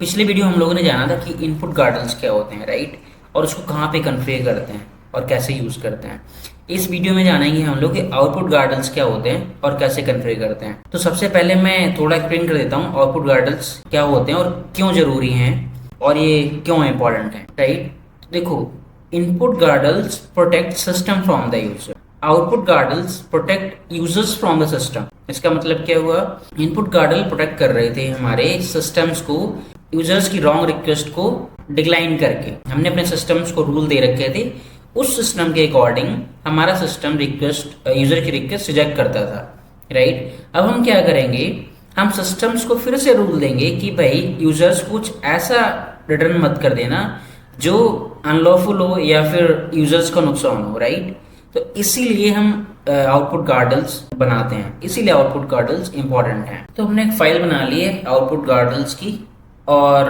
पिछले वीडियो हम लोगों ने जाना था कि इनपुट गार्डल्स क्या होते हैं, राइट, और उसको कहाँ पे कन्फिगर करते हैं और कैसे यूज़ करते हैं। इस वीडियो में जानेंगे हम लोग कि आउटपुट गार्डल्स क्या होते हैं और कैसे कन्फिगर करते हैं। तो सबसे पहले मैं थोड़ा एक्सप्लेन कर देता हूँ आउटपुट गार्डल्स क्या होते हैं और क्यों ज़रूरी हैं और ये क्यों इम्पोर्टेंट है, राइट। देखो, input guardrails protect system from the user, output guardrails protect users from the system. इसका मतलब क्या हुआ, इनपुट गार्डल प्रोटेक्ट कर रहे थे हमारे सिस्टम्स को यूजर्स की रॉन्ग रिक्वेस्ट को डिक्लाइन करके। हमने अपने सिस्टम्स को रूल दे रखे थे, उस सिस्टम के अकॉर्डिंग हमारा सिस्टम रिक्वेस्ट यूजर की रिक्वेस्ट रिजेक्ट करता था, राइट। अब हम क्या करेंगे, हम सिस्टम्स को फिर से रूल देंगे कि भाई यूजर्स कुछ ऐसा रिटर्न मत कर देना जो अनलॉफुल हो या फिर यूजर्स को नुकसान हो, राइट। तो इसीलिए हम आउटपुट गार्डल्स बनाते हैं, इसीलिए आउटपुट गार्डल्स इंपॉर्टेंट हैं। तो हमने एक फाइल बना ली है आउटपुट गार्डल्स की और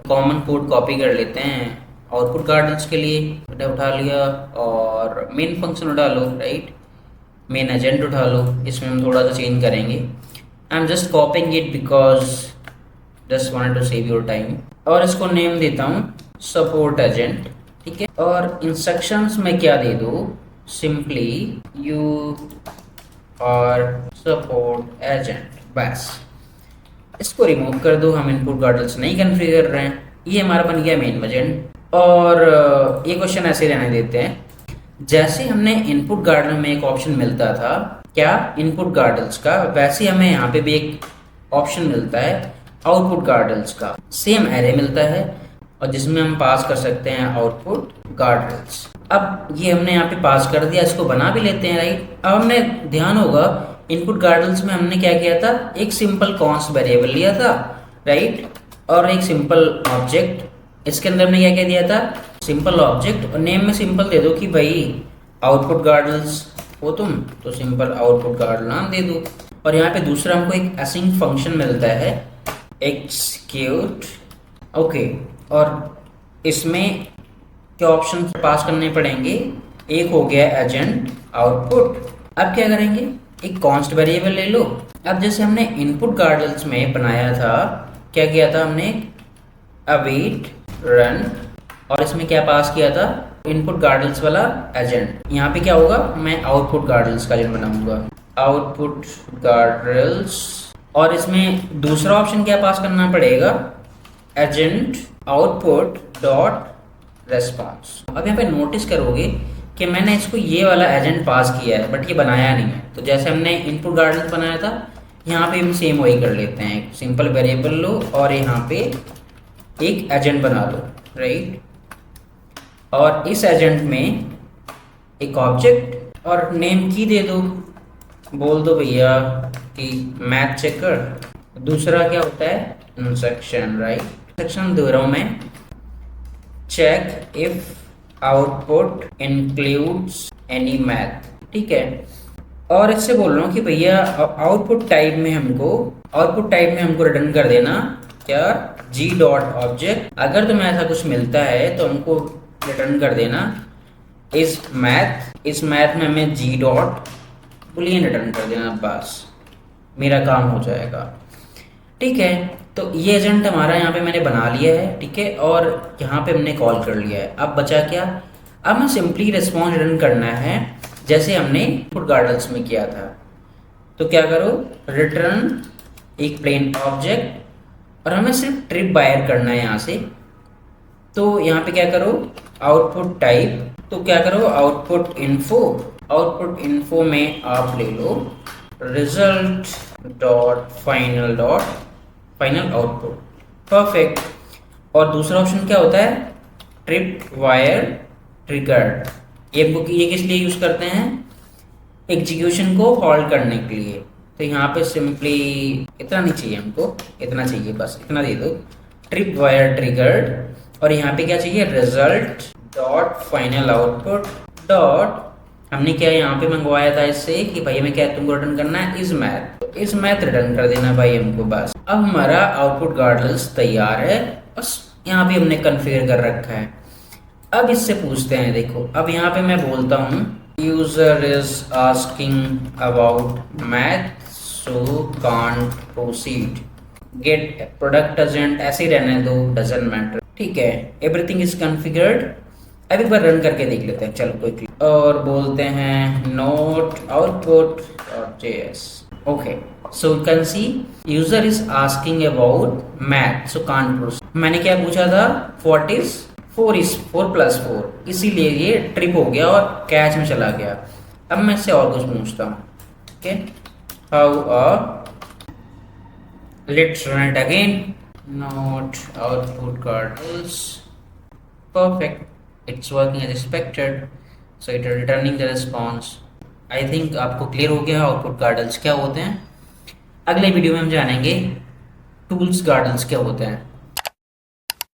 कॉमन कोड कॉपी कर लेते हैं आउटपुट गार्डल्स के लिए। उठा लिया और मेन फंक्शन उठा लो, राइट, मेन एजेंट उठा लो। इसमें हम थोड़ा सा चेंज करेंगे। I am just copying it because just wanted to save your time. और इसको नेम देता हूँ सपोर्ट एजेंट, ठीक है। और इंस्ट्रक्शंस में क्या दे दो, सिंपली यू और सपोर्ट एजेंट, बस। इसको रिमूव कर दो, हम इनपुट गार्डल्स नहीं कन्फिगर कर रहे हैं। ये हमारा बन गया मेन एजेंट। और ये क्वेश्चन ऐसे रहने देते हैं, जैसे हमने इनपुट गार्डल में एक ऑप्शन मिलता था क्या इनपुट गार्डल्स का, वैसे हमें यहाँ पे भी एक ऑप्शन मिलता है आउटपुट गार्डल्स का। सेम एरे मिलता है और जिसमें हम पास कर सकते हैं आउटपुट गार्डल्स। अब ये हमने यहाँ पे पास कर दिया, इसको बना भी लेते हैं, राइट। अब हमने ध्यान होगा इनपुट गार्डल्स में हमने क्या किया था, एक सिंपल कॉन्स्ट वेरिएबल लिया था, राइट, और एक सिंपल ऑब्जेक्ट। इसके अंदर हमने क्या क्या दिया था, सिंपल ऑब्जेक्ट, और नेम में सिंपल दे दो कि भाई आउटपुट गार्डल्स हो तुम, तो सिंपल आउटपुट गार्डल नाम दे दो। और यहाँ पे दूसरा हमको एक असिंक फंक्शन मिलता है एक्सिक्यूट, ओके। और इसमें क्या ऑप्शन पास करने पड़ेंगे, एक हो गया एजेंट आउटपुट। अब क्या करेंगे, एक कॉन्स्ट वेरिएबल ले लो। अब जैसे हमने इनपुट गार्डल्स में बनाया था, क्या किया था हमने, अवेट रन, और इसमें क्या पास किया था, इनपुट गार्डल्स वाला एजेंट। यहाँ पे क्या होगा, मैं आउटपुट गार्डल्स का एजेंट बनाऊंगा, आउटपुट गार्डल्स। और इसमें दूसरा ऑप्शन क्या पास करना पड़ेगा, एजेंट आउटपुट डॉट रेस्पॉन्स। अब यहाँ पे नोटिस करोगे कि मैंने इसको ये वाला एजेंट पास किया है बट ये बनाया नहीं है। तो जैसे हमने इनपुट गार्डल्स बनाया था, यहाँ पे हम सेम वही कर लेते हैं, सिंपल वेरिएबल लो और यहाँ पे एक एजेंट बना दो, राइट। और इस एजेंट में एक ऑब्जेक्ट और नेम की दे दो, बोल दो भैया कि मैथ चेकर। दूसरा क्या होता है, इंस्ट्रक्शन, राइट। इंस्ट्रक्शन दे रहा हूँ मैं, check if output includes any math, ठीक है। और इससे बोल रहा हूँ कि भैया आउटपुट टाइप में हमको रिटर्न कर देना क्या, जी डॉट ऑब्जेक्ट। अगर तुम्हें ऐसा कुछ मिलता है तो हमको रिटर्न कर देना इस मैथ में हमें जी डॉट बुलियन रिटर्न कर देना, बस मेरा काम हो जाएगा, ठीक है। तो ये एजेंट हमारा यहाँ पे मैंने बना लिया है, ठीक है, और यहाँ पे हमने कॉल कर लिया है। अब बचा क्या, अब हमें सिंपली रिस्पॉन्स रिटर्न करना है जैसे हमने इनपुट गार्डल्स में किया था। तो क्या करो, रिटर्न एक प्लेन ऑब्जेक्ट और हमें सिर्फ ट्रिप बायर करना है यहाँ से। तो यहाँ पे क्या करो, आउटपुट टाइप, तो क्या करो आउटपुट इन्फो में आप ले लो result dot final output, perfect. और दूसरा ऑप्शन क्या होता है, ट्रिप वायर ट्रिगर्ड। ये किस लिए यूज करते हैं, एग्जीक्यूशन को हॉल्ट करने के लिए। तो यहाँ पे सिंपली इतना नहीं चाहिए हमको, इतना चाहिए, बस इतना दे दो, ट्रिप वायर ट्रिगर्ड। और यहाँ पे क्या चाहिए, result dot final output dot, हमने क्या यहाँ पे मंगवाया था इससे कि भाई हमें क्या तुमको रिटर्न करना है, इस मैथ, तो इस मैथ रिटर्न कर देना भाई हमको, बस। अब हमारा आउटपुट गार्डल्स तैयार है, बस यहाँ पे हमने कन्फिगर कर रखा है। अब इससे पूछते हैं, देखो अब यहाँ पे मैं बोलता हूँ user is asking about math so can't proceed, get product doesn't, ऐसे ही रहने दो, डजंट मैटर, ठीक है। Everything is configured. अब एक बार रन करके देख लेते हैं, चलो कोई, और बोलते हैं note output JS। Okay, so you can see user is asking about math, so can't proceed. मैंने क्या पूछा था, व्हाट इज 4 इज 4 + 4, इसीलिए ये ट्रिप हो गया और कैच में चला गया। अब मैं इससे और कुछ पूछता हूँ, okay, how let's run it again. Not output kernels. Perfect. It's working as expected. So it is returning the response. I think आपको क्लियर हो गया आउटपुट गार्डल्स क्या होते हैं। अगले वीडियो में हम जानेंगे टूल्स गार्डल्स क्या होते हैं।